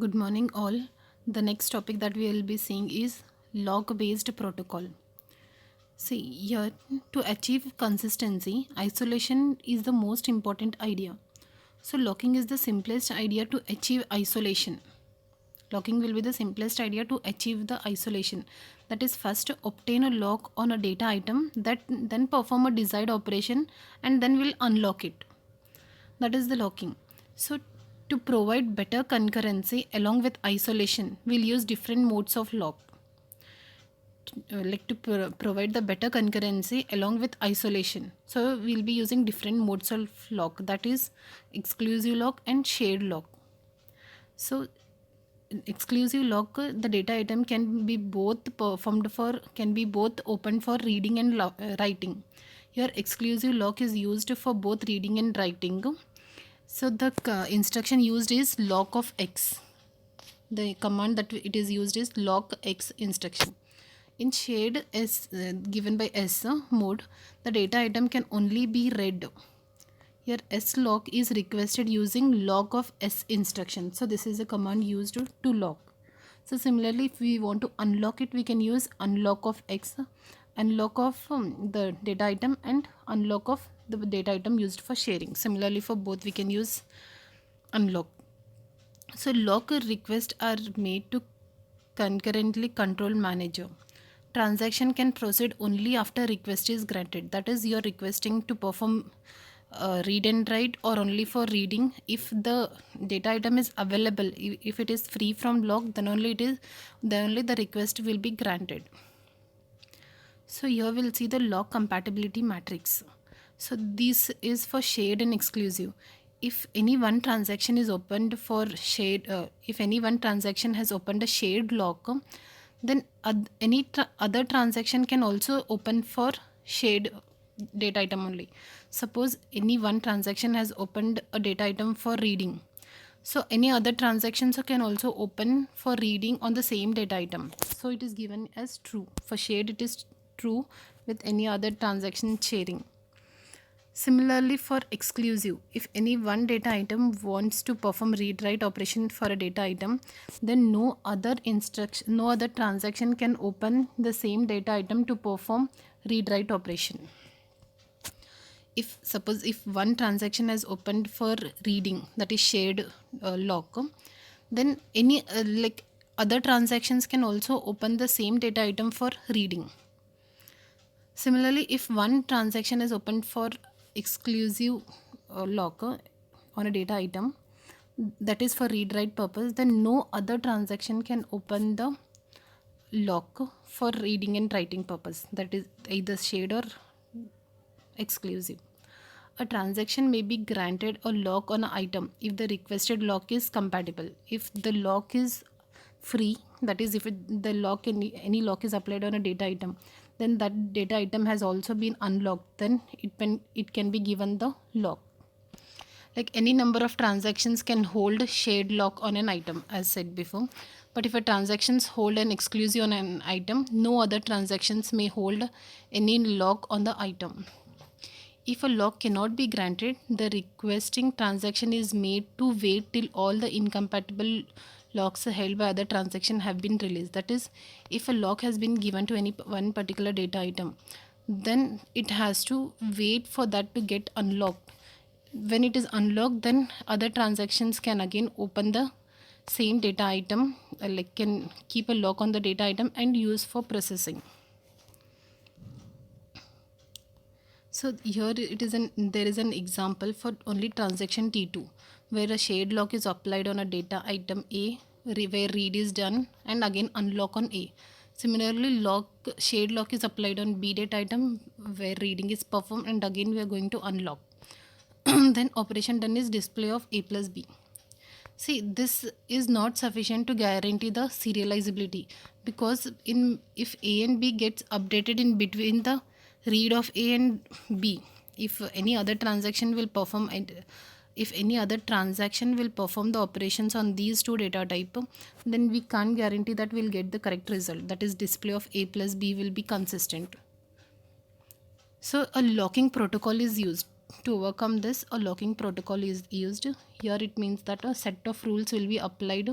Good morning, all. The next topic that we will be seeing is log based protocol. See, here to achieve consistency, isolation is the most important idea. So, locking is the simplest idea to achieve isolation. Locking will be the simplest idea to achieve the isolation. That is, first obtain a lock on a data item, that then perform a desired operation, and then will unlock it. That is the locking. So to provide better concurrency along with isolation, we'll use different modes of lock. Provide the better concurrency along with isolation, so we'll be using different modes of lock, that is exclusive lock and shared lock. So exclusive lock, the data item can be both performed for, can be both opened for reading and writing. Here exclusive lock is used for both reading and writing. So the instruction used is lock of x. The command that it is used is lock x instruction. In shared s given by s mode, the data item can only be read. Here s lock is requested using lock of s instruction. So this is a command used to lock. So similarly, if we want to unlock it, we can use unlock of x, unlock of the data item, and unlock of the data item used for sharing. Similarly, for both we can use unlock. So lock requests are made to concurrently control manager. Transaction can proceed only after request is granted. That is, you are requesting to perform read and write, or only for reading. If the data item is available, if it is free from lock, then only the request will be granted. So here we'll see the lock compatibility matrix. So this is for shared and exclusive. If any one transaction is opened for shared, if any one transaction has opened a shared lock, then any other transaction can also open for shared data item only. Suppose any one transaction has opened a data item for reading, so any other transactions can also open for reading on the same data item. So it is given as true. For shared, it is true with any other transaction sharing. Similarly, for exclusive, if any one data item wants to perform read write operation for a data item, then no other transaction can open the same data item to perform read write operation. If suppose if one transaction has opened for reading, that is shared lock, then any other transactions can also open the same data item for reading. Similarly, if one transaction is opened for exclusive lock on a data item, that is for read write purpose, then no other transaction can open the lock for reading and writing purpose, that is either shared or exclusive. A transaction may be granted a lock on an item if the requested lock is compatible. If the lock is free, that is if the lock, any lock is applied on a data item, then that data item has also been unlocked, then it can be given the lock. Like any number of transactions can hold shared lock on an item, as said before. But if a transactions hold an exclusive on an item, no other transactions may hold any lock on the item. If a lock cannot be granted, the requesting transaction is made to wait till all the incompatible locks held by other transaction have been released. That is, if a lock has been given to any one particular data item, then it has to wait for that to get unlocked. When it is unlocked, then other transactions can again open the same data item, can keep a lock on the data item and use for processing. So here there is an example for only transaction T2, where a shared lock is applied on a data item A, where read is done, and again unlock on A. Similarly, shared lock is applied on B data item, where reading is performed, and again we are going to unlock. Then operation done is display of A plus B. See, this is not sufficient to guarantee the serializability, because if A and B gets updated in between the read of A and B, if any other transaction will perform the operations on these two data type, then we can't guarantee that we'll get the correct result, that is display of A plus B will be consistent. So a locking protocol is used. to overcome this, a locking protocol is used. Here it means that a set of rules will be applied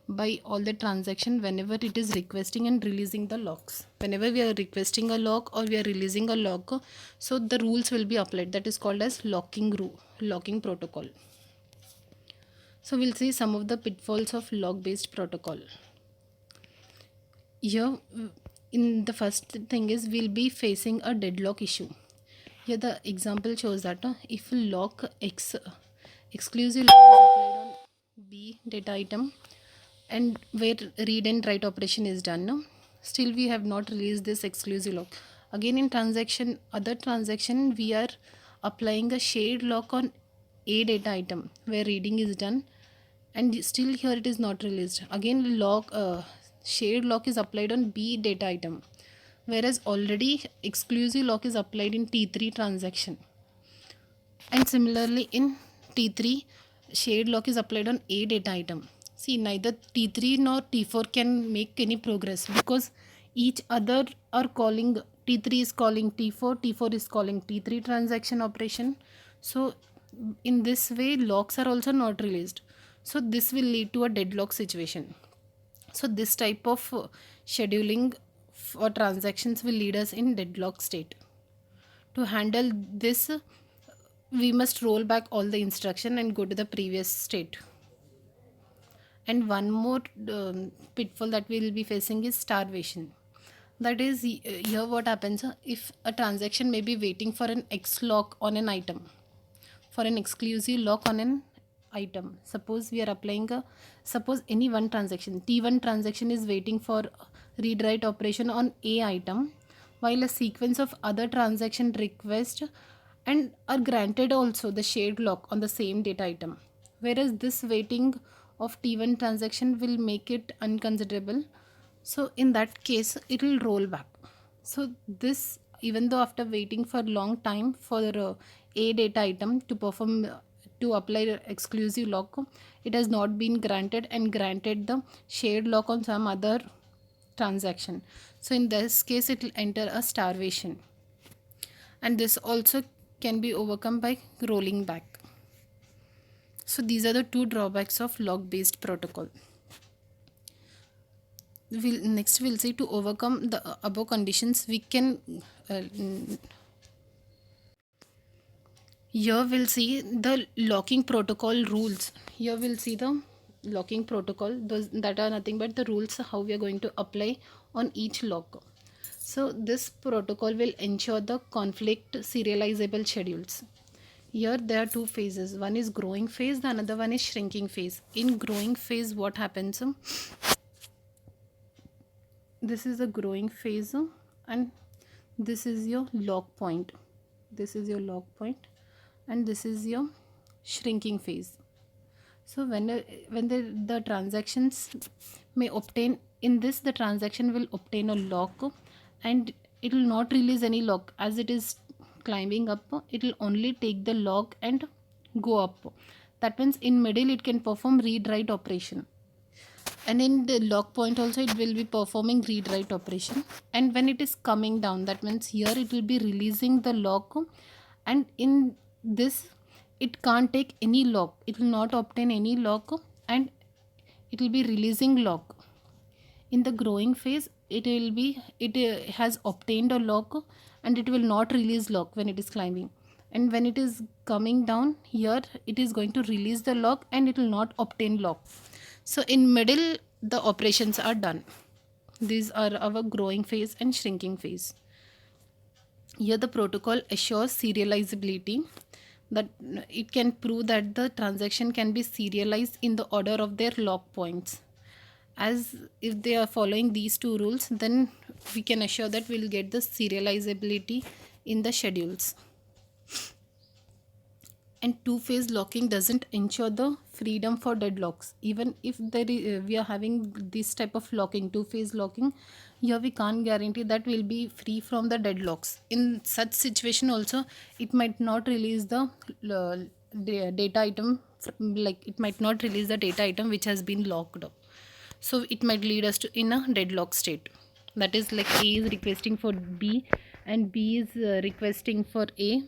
by all the transaction whenever it is requesting and releasing the locks. Whenever we are requesting a lock or we are releasing a lock, so the rules will be applied. That is called as locking protocol. So we'll see some of the pitfalls of lock based protocol. Here in the first thing is we'll be facing a deadlock issue. Here the example shows that if lock X exclusive lock is applied on B data item and where read and write operation is done, still we have not released this exclusive lock. Again in other transaction we are applying a shared lock on A data item where reading is done, and still here it is not released. Again shared lock is applied on B data item, whereas already exclusive lock is applied in T3 transaction, and similarly in T3 shared lock is applied on A data item. See, neither T3 nor T4 can make any progress because each other are calling, T3 is calling T4, T4 is calling T3 transaction operation. So in this way locks are also not released. So this will lead to a deadlock situation. So this type of scheduling for transactions will lead us in deadlock state. To handle this, we must roll back all the instruction and go to the previous state. And one more pitfall that we will be facing is starvation. That is, here what happens, if a transaction may be waiting for an X lock on an item, for an exclusive lock on an item. Suppose we are applying suppose any one transaction, T1 transaction is waiting for read write operation on A item, while a sequence of other transaction request and are granted also the shared lock on the same data item, whereas this waiting of T1 transaction will make it unconsiderable. So in that case it will roll back. So this, even though after waiting for long time for A data item to perform to apply exclusive lock, it has not been granted and granted the shared lock on some other transaction. So in this case it will enter a starvation, and this also can be overcome by rolling back. So these are the two drawbacks of lock based protocol. Next we'll see to overcome the above conditions we can here we'll see the locking protocol rules. Here we'll see the locking protocol, those that are nothing but the rules how we are going to apply on each lock. So this protocol will ensure the conflict serializable schedules. Here there are two phases. One is growing phase, the another one is shrinking phase. In growing phase what happens, this is a growing phase and this is your lock point. This is your lock point and this is your shrinking phase. So when the transactions may obtain, in this the transaction will obtain a lock and it will not release any lock. As it is climbing up, it will only take the lock and go up. That means in middle it can perform read write operation, and in the lock point also it will be performing read write operation. And when it is coming down, that means here it will be releasing the lock, and in this it can't take any lock, it will not obtain any lock and it will be releasing lock. In the growing phase it has obtained a lock and it will not release lock when it is climbing, and when it is coming down here it is going to release the lock and it will not obtain lock. So in middle the operations are done. These are our growing phase and shrinking phase. Here the protocol assures serializability, that it can prove that the transaction can be serialized in the order of their lock points. As if they are following these two rules, then we can assure that we'll get the serializability in the schedules. And two-phase locking doesn't ensure the freedom for deadlocks. Even if we are having this type of locking, two-phase locking, here we can't guarantee that we'll be free from the deadlocks. In such situation also, it might not release the data item, like it might not release the data item which has been locked up. So it might lead us to in a deadlock state. That is like A is requesting for B and B is requesting for A.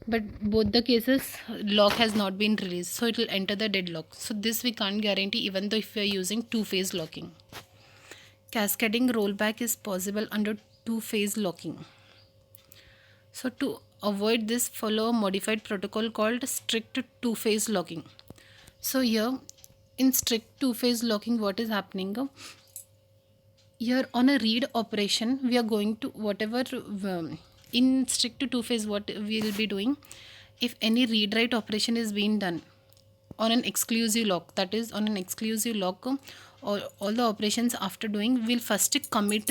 but both the cases lock has not been released, so it will enter the deadlock. So this we can't guarantee even though if we are using two-phase locking. Cascading rollback is possible under two-phase locking. So to avoid this, follow a modified protocol called strict two-phase locking. So here in strict two-phase locking, what is happening? Here on a read operation, we are going to whatever in strict two-phase, what we will be doing, if any read write operation is being done on an exclusive lock, that is on an exclusive lock, or all the operations after doing, we'll first commit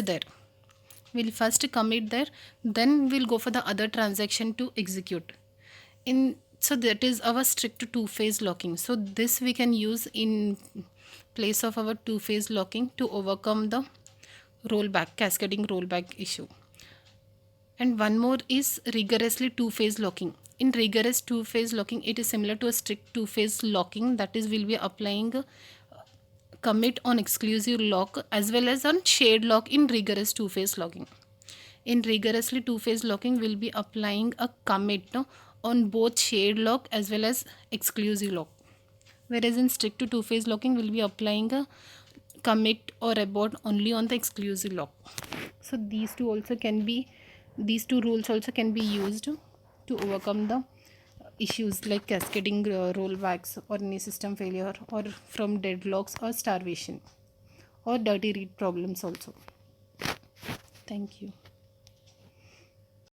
there. Then we'll go for the other transaction to execute. So that is our strict two-phase locking. So this we can use in place of our two-phase locking to overcome the cascading rollback issue. And one more is rigorously two-phase locking. In rigorous two-phase locking, it is similar to a strict two-phase locking, that is we'll be applying commit on exclusive lock as well as on shared lock in rigorous two-phase locking. In rigorously two-phase locking, we'll be applying a commit on both shared lock as well as exclusive lock. Whereas in strict two-phase locking, we'll be applying a commit or abort only on the exclusive lock. So these two rules also can be used to overcome the issues like cascading rollbacks or any system failure or from deadlocks or starvation or dirty read problems also. Thank you.